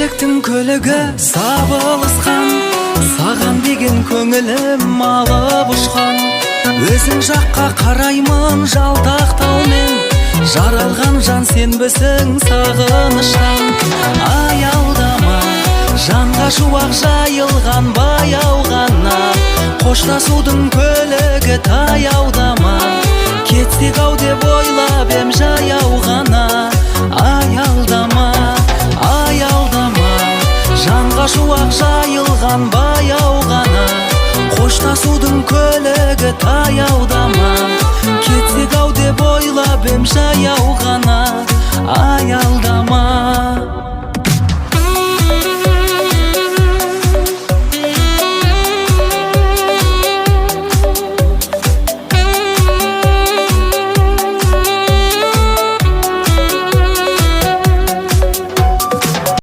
Тіршіліктің көлігі сабылысқан, саған деген көңілім алып ұшқан. Өзің жаққа қараймын жалтақтаумен, жаралған жан сенбісің сағыныштан. Аялдама, жанға шуақ жайылған баяу ғана, қоштасудың көлігі таяудама. Кетсек ау деп ойлап ем жаяу ғана. Аялдама, аялдама, жанға шуақ жайылған баяу ғана, қоштасудың көлігі таяудама. Кетсек ау деп ойлап ем жаяу ғана. Аялдама.